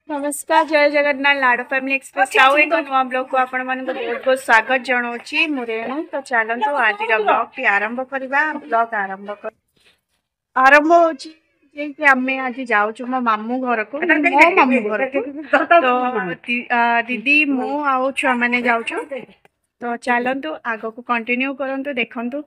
नमस्कार जय जगन्नाथ लाडो family express आउ एक नुआ ब्लॉग को आपण मानक बहुत बहुत स्वागत जनाऊँगी मु रेणु। तो चलतु आज ब्लॉग टी आरंभ करवा। ब्लॉग आरंभ होची आमे आज जाऊँ मो मामू घर को मो मामू घर को। तो दीदी मु आउ छुआ मैंने जाऊँ। तो चलतु आग को कंटिन्यू करंतु देखंतु।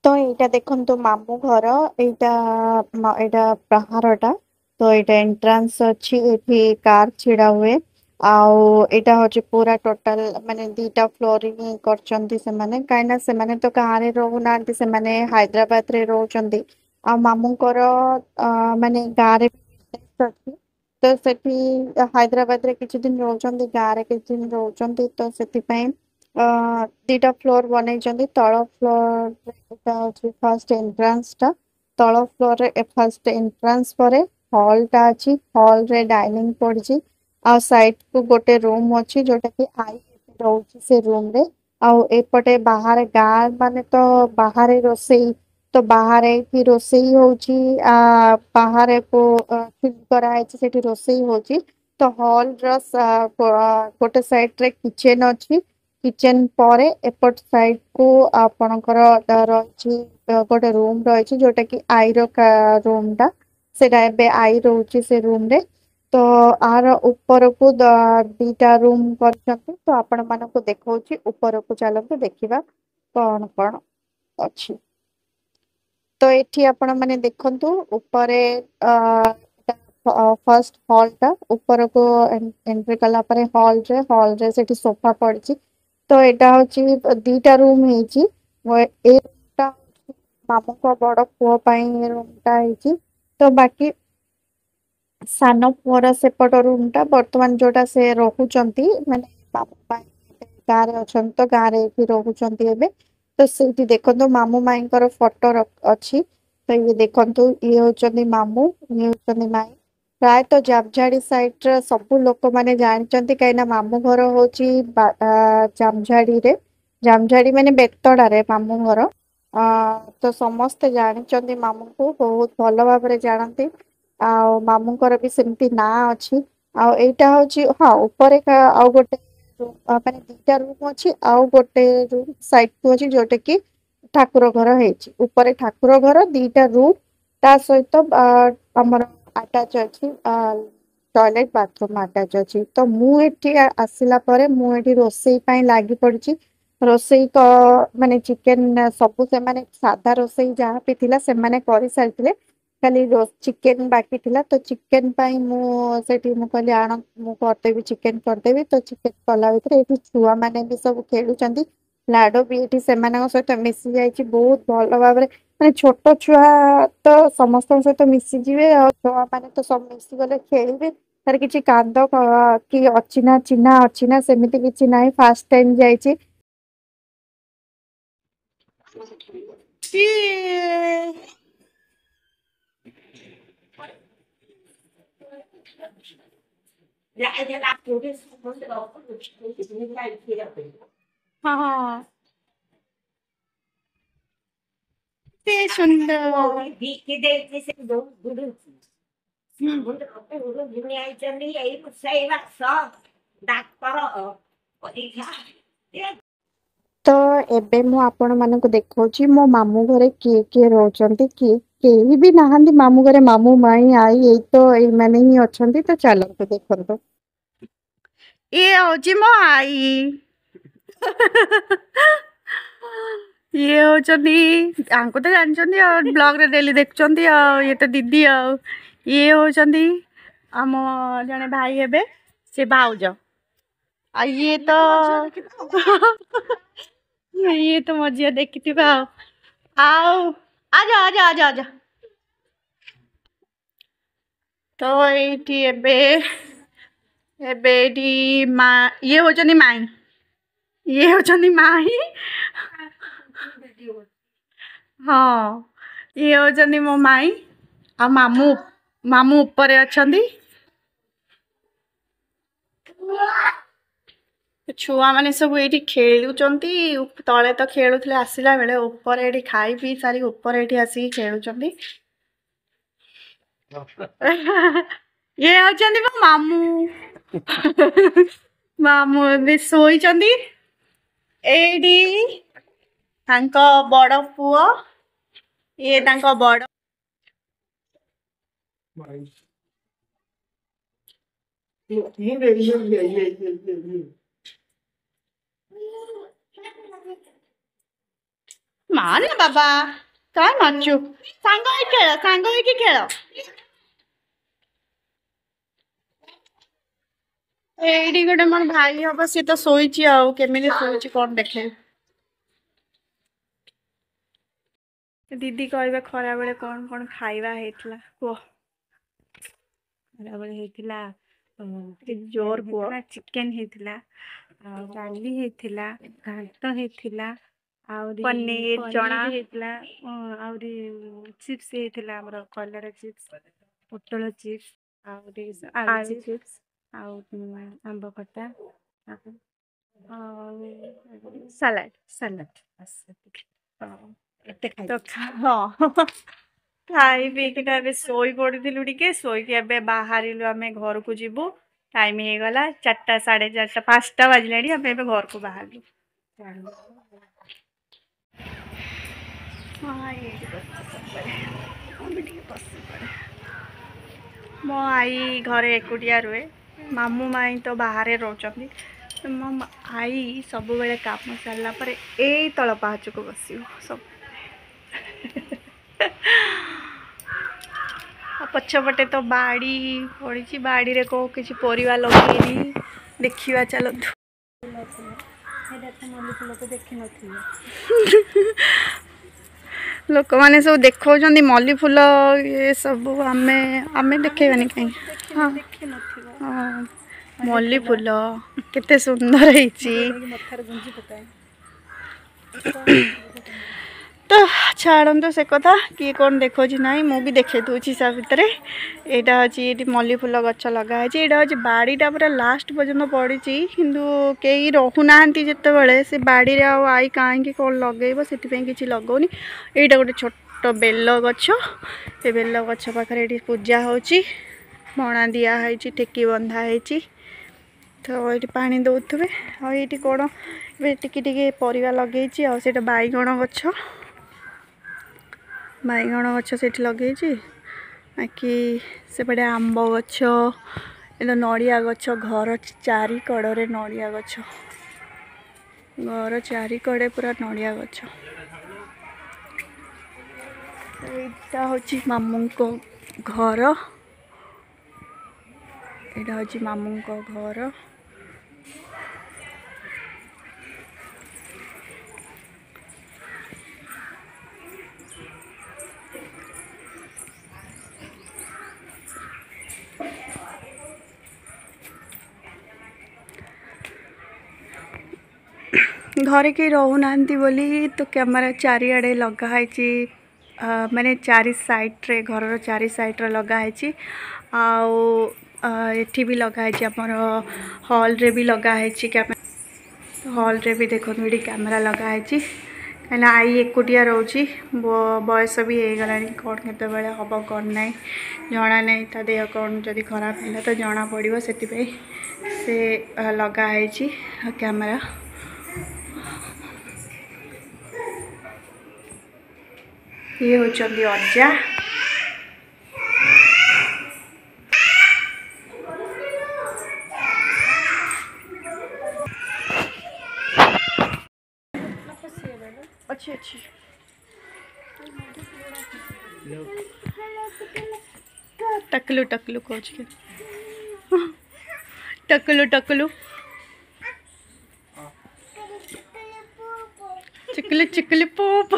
तो यहाँ देखो मामू घर यहाँ प्रहारटा। तो यहाँ एंट्रांस अच्छी ये कार छिड़ा हुए आउटा हूँ पूरा टोटाल माने दीटा फ्लोरिंग करछंती से माने काइना से माने तो गाँव रे रहना से माने हैदराबाद रे रहउचंती आ मामूंकर माने गाँव रे business अछि। तो सेठी हैदराबाद रे किछि दिन रहउचंती गाँव रे किछि दिन रहउचंती तो सेति पई दीटा फ्लोर बनै तल फ्लोर फर्स्ट एंट्रांस टा तल फ्लोर रे फर्स्ट एंट्रांस पर हॉल टा अछि। हॉल रे डाइनिंग पड़छि आ साइड को गोटे रूम अछि जोटा कि आई रहउछि से रूम रे। आउ एपटे बाहर गाँ माने तो बाहर रोसई तो बाहर ही रोसई होछि बाहर को फिल करा है सेठी रोसई होछि। तो हॉल रो गोटे साइड रे किचन अछि। किचन पर एपट साइड को आपणकर रही गोटे रूम रही जोटा कि आई रूम टा सेटा एबे आई रोची से रूम रे। तो आर ऊपर को दीटा रूम करछंती। तो आपण मानको देखौछि ऊपर को चलंतु देखिबा कौन कौन अछि। तो एठी आपण माने देखंतु ऊपर फर्स्ट हॉल टा ऊपर को एंट्री कला परे हॉल रे सेठी सोफा पड़छि। तो एटा होची दीटा रूम ହେଇଛି एटा मामू को बड़ पुओ ପାଇଁ रूम टा ହେଇଛି। तो बाकी सान पुअर सेपट रूम टा वर्तमान जोटा से रहुचंती माने मामू माई गाँ रे अछंती तो गाँ रे भी रहुचंती एबे। तो सेठी देखंतु मामू माईंकर फोटो अछि। तो ये देखंतु ये होचंती मामू ये होचंती माई। प्राय तो जामझाड़ी साइड रे सब लोक माने जानचंती काइना मामू घर होची जामझाड़ी रे। जामझाड़ी माने बेतड़ा रे मामू घर तो समस्त जानचंती मामू को बहुत भलो भाबरे जानती। मामूंकर भी सेमती ना अछि। एटा होची हाँ ऊपर आउ गोटे माने दीटा रूम अछि आउ गोटे रूम साइड को अछि जोटे कि ठाकुर घर ହେଇଛି। ऊपर ठाकुर घर दीटा रूम ता सहित हमर अटैच अछि टॉयलेट बाथरूम अटैच अछि। तो मु एठी आसिला परे मु एठी रोसई पई लागि पड़छि। रोसई को माने चिकन सब से माने सादा रोसई जहाँ भी थिला से माने करि सारिथिले खाली चिकेन बाकी थिला। तो चिकेन पाई मु सेठी मु कहली आण मु करदेबी चिकेन करदेबी। तो चिकेन कला भितर एठी छुआ माने भी सब खेलुचंती लाडो भी एठी सेମାନଙ୍କ सहित मिसी जाइछि बहुत भलो भाबरे माने छोट छुआ तो समस्त सहित मिसी जिवे आ छुआ माने तो सब मिसी गले खेलिबे तार किछि कांद कि अचिना चिन्हा अचिना सेमिति किछि नाही फास्ट टाइम जाइछि। हाँ ते सुंदर तो एबे मु आपण मानक देखौछि मो मामू घरे किए किए रहउचंती किए केही भी नाहंती मामू घरे मामू माई आई एई तो एई माने ही अछंती। तो चलंतु देखंतु ये होची मो आई ये होचंती आंको तो जानचंती और ब्लॉग रे डेली देखचंती ये तो दीदी ये होचंती आम जने भाई हेबे से भाउज ये तो ये तो मजिया देखी आओ आजा आजा आजा आजा। तो ये एबे एबे एठी मा ये होचंती माई ये होचंती माई हाँ ये होचंती मो माई आ मामू मामू ऊपर अछंती। छुआ माने सब ये खेलुचंती तले तो खेलुथले आसिला बेले ऊपर ये खाई पी सारी ऊपर ये आसी खेलुचंती। ये होचंदी मो मामू मामू भी सोईचंदी एडी तांको बड़ पुओ ये तांको बड़ मान बाबा काय मानचु सांग होई खेल एडी गोटे मोर भाई हम सी तो सोईची आउ केमिति सोईची कोन देखे दीदी कहबे खरा बेले कौन कौन खाइबा हेतला को खरा बेले हेतला जोर को चिकन हेतला डाली हेतला घांट हेतला पनीर चना हेतला आउरी चिप्स हेतला हमर कलर चिप्स पोटल चिप्स आलू चिप्स आंब खट्टा सलाड सलाड तो हाँ खाई पीकिना ए शोई पड़ू टे शोक बाहर आम घर को जीवु टाइम हो गला 4टा 4:30 5टा बाजिला आम घर को बाहर मो आई घरे एकुटिया रुए मामू माई तो बाहर रोचंदी मो आई सब बेले काम सारा पर ए तल पाहाच को बस सब पछपटे तो बाड़ी पड़ी बाड़ी रे को किसी परिवा लगे देखा चलतु लोक मैंने सब देखा मल्ली फूल ये सब आमे देखेबानी कहीं हाँ हाँ मल्ली फूल केते सुंदर है तो छाड़न तो से कथा किए कौन देखो ना मु भी देखे दूची सा भितर यहाँ हूँ मल्ली फूल गच लगाई यहाँ हूँ बाड़ीटा पूरा लास्ट पर्यटन पड़ी किंतु कई रोना जिते बड़े से बाड़ी रे आई कहीं कौन लगे से किसी लगौनी यहाँ गोटे छोट बेल गछ ये बेल गछ पाखे ये पूजा होची मणा दिखाई ठेकी बंधाई तो ये पानी दौथे आईटी कौन टे परिवा लगे से बैगण गछ बैगण गछ से लगे बाकी सेपटे आंब गछ ये नड़िया गछ घर चारि कड़े नड़िया गछ घर चारि कड़े पूरा नड़िया गछ यहाँ हूँ मामू को घर यहाँ हूँ मामू को घर घरे कहीं रोना बोली तो कैमरा चारिआडे लगाई माने चारि साइड रे घर चारि साइड रे लगाई एठी भी लगाई आमर हॉल रे भी लगाई कैमरा हॉल रे भी देखो ये कैमरा लगाई कहीं आई एकुटिया रोची बयस भी हो गला कौन केत हम कौन ना जना नहीं ता देह कौन जदि खराब है तो जना पड़ो से लगाई कैमरा ये होचंदी अज्जा अच्छी अच्छी टकलू टकलू कोच के टकलू टकलू चिकली चिकली पोप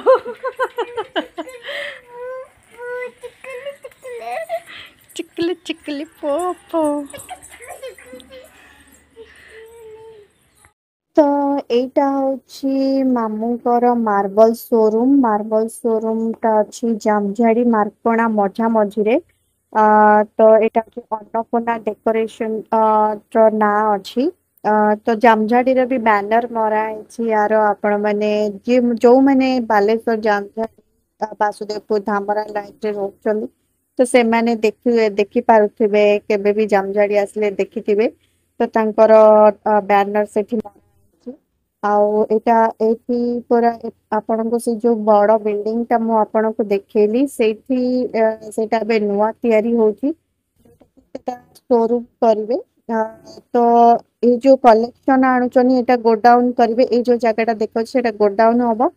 चिकली चिकली पोप तो एटा हूँ मामूकर मार्बल शोरूम टा अच्छी जामझाड़ी मार्कणा मझा मझिरे तो यहाँ अन्नपूर्णा डेकोरेशन ना अच्छी तो जामझाड़ी भी बैनर मराई यार आपण मैंने जो मैंने बालेश्वर जामझाड़ी वासुदेवपुर धामरा लाइन रे रोचंदी तो से माने देखि पारुथिबे केबे भी जामझाड़ी आसले देखिथिबे तो तांकर बैनर सेठी मराहैछि आउ एटा एठी पूरा आपनको से जो बड़ बिल्डिंग टा मु आपनको देखैली सेटा बे नुवा तयारी होची ସେଟା ଶୋରୁମ କରିବେ ତ ଏଇ ଯୋଉ କଲେକ୍ସନ ଆଣୁଛନ୍ତି ଏଇଟା ଗୋଡାଉନ କରିବେ ଏଇ ଯୋଉ ଜାଗାଟା ଦେଖୁଛି ସେଟା ଗୋଡାଉନ ହବ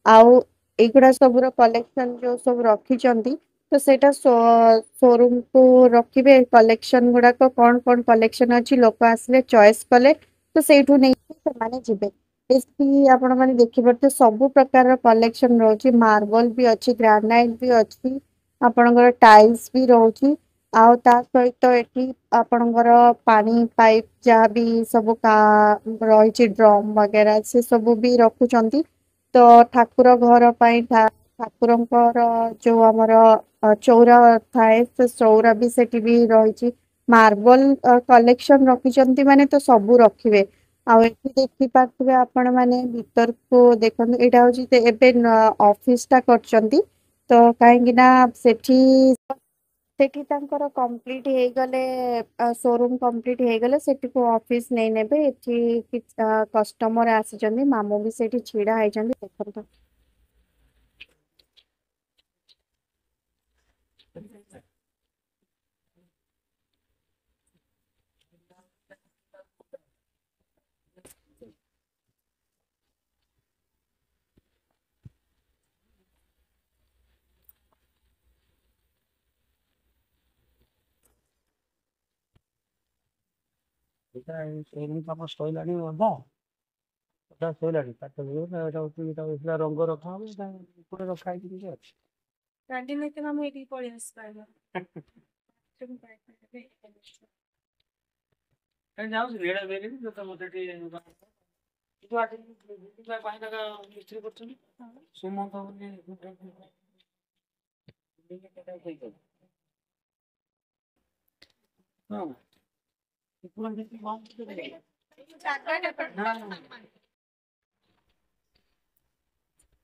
ଆଉ ଏଇଗୁଡା ସବୁର କଲେକ୍ସନ ଯୋଉ ସବୁ ରଖିଛନ୍ତି ତ ସେଇଟା ଶୋରୁମ କୁ ରଖିବେ କଲେକ୍ସନ ଗୁଡାକ କଣ କଲେକ୍ସନ ଅଛି ଲୋକ ଆସିଲେ ଚଏସ୍ କଲେ ତ ସେଇଠୁ ନେଇକି ସେମାନେ ଯିବେ ବେଶୀ ଆପଣ ମାନେ ଦେଖିପାରୁଥିବେ ସବୁ ପ୍ରକାରର କଲେକ୍ସନ ରହୁଛି ମାର୍ବଲ ବି ଅଛି ଗ୍ରାନାଇଟ ବି ଅଛି ଆପଣଙ୍କର ଟାଇଲ୍ସ ବି ରହୁଛି ଆଉ ତା ସହିତ ଏଠି ଆପଣଙ୍କର ପାଣି ପାଇପ୍ ଯାହାବି ସବୁ ରହିଛି ଡ୍ରମ୍ ବଗେରା ସେ ସବୁ ବି ରଖୁଛନ୍ତି ତ ଠାକୁର ଘର ପାଇଁ ଠାକୁରଙ୍କର ଯୋଉ ଆମର ଚଉରା ଥାଏ ସେ ଚଉରା ବି ସେଠି ବି ରହିଛି ମାର୍ବଲ କଲେକ୍ସନ ରଖିଛନ୍ତି ମାନେ ତ ସବୁ ରଖିବେ ଆଉ ଏଠି ଦେଖିପାରୁଥିବେ ଆପଣ ମାନେ ଭିତରକୁ ଦେଖନ୍ତୁ ଏଇଟା ହଉଛି ଏବେ ଅଫିସ ଟା କରିଛନ୍ତି ତ କାହିଁକି ନା ସେଠି ତାଙ୍କର କମ୍ପ୍ଲିଟ ହେଇଗଲେ ସୋରୁମ କମ୍ପ୍ଲିଟ ହେଇଗଲେ ସେଠିକୁ ଅଫିସ ନେଇ ନେବେ ଏଠି କଷ୍ଟମର ଆସିଛନ୍ତି ମାମୁଁ ବି ସେଇଠି ଛିଡା ହେଇଛନ୍ତି ଦେଖନ୍ତୁ ଏଇଟା ଶୋରୁମ କାମ ସରିଲାଣି ଅଧା ଅଧା ସରିଲାଣି କାଠ ଏଇଟା ରଙ୍ଗ ରଖା ହବ ଏଇଟା ଉପରେ ରଖା ହେଇକି ଟିକେ ଅଛି ଗାଡି ନେଇକି ମାମୁଁ ଏଇଠିକି ପଳେଇ ଆସିପାରିବ ଯାଉଛି ରେଡା ବେରି ତ ମତେ ଟିକେ କିନ୍ତୁ ଆଜି ପାଇଁ ମିସ୍ତ୍ରୀ କରୁଛନ୍ତି ସୁମନ୍ତ ହଁ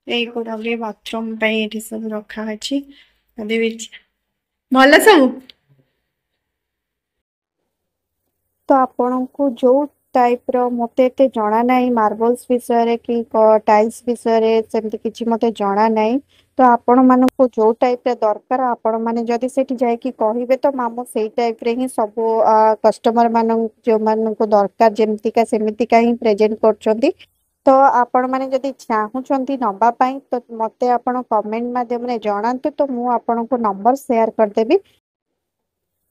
ଏଇଗୁଡା ବି ବାଥରୁମ ପାଇଁ ଏଠି ସବୁ ରଖା ଅଛି ଭଲ ସବୁ ତ ଆପଣଙ୍କୁ ଯୋଉ ଟାଇପ ର ମତେ ଏତେ ଜଣା ନାହିଁ ମାର୍ବଲସ ବିଷୟରେ କି ଟାଇଲ୍ସ ବିଷୟରେ ସେମିତି କିଛି ମତେ ଜଣା ନାହିଁ ତ ଆପଣ ମାନଙ୍କୁ ଯୋଉ ଟାଇପ ର ଦରକାର ଆପଣ ମାନେ ଯଦି ସେଠି ଯାଇକି କହିବେ ତ ମାମୁଁ ସେଇ ଟାଇପ ରେ ହିଁ ସବୁ କଷ୍ଟମର ମାନଙ୍କୁ ଯୋଉମାନଙ୍କୁ ଦରକାର ଯେମିତିକା ସେମିତିକା ହିଁ ପ୍ରେଜେଣ୍ଟ କରୁଛନ୍ତି ତ ଆପଣ ମାନେ ଯଦି ଚାହୁଁଛନ୍ତି ନବା ପାଇଁ ତ ମତେ ଆପଣ କମେଣ୍ଟ ମାଧ୍ୟମରେ ଜଣାନ୍ତୁ ତ ମୁଁ ଆପଣଙ୍କୁ ନମ୍ବର ସେୟାର କରିଦେବି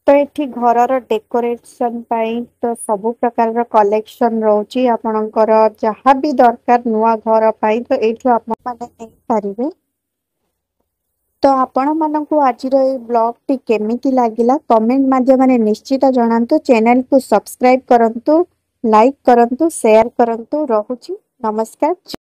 ତ ଏଠି ଘରର ଡେକୋରେସନ ପାଇଁ ତ ସବୁ ପ୍ରକାରର କଲେକ୍ସନ ରହୁଛି ଆପଣଙ୍କର ଯାହାବି ଦରକାର ନୂଆ ଘର ପାଇଁ ତ ଏଇଠୁ ଆପଣ ମାନେ ନେଇପାରିବେ ତ ଆପଣ ମାନଙ୍କୁ ଆଜିର ଏଇ ବ୍ଲଗ ଟି କେମିତି ଲାଗିଲା କମେଣ୍ଟ ମାଧ୍ୟମରେ ନିଶ୍ଚିତ ଜଣାନ୍ତୁ ଚ୍ୟାନେଲକୁ ସବସ୍କ୍ରାଇବ କରନ୍ତୁ ଲାଇକ୍ କରନ୍ତୁ ସେୟାର କରନ୍ତୁ ରହୁଛି ନମସ୍କାର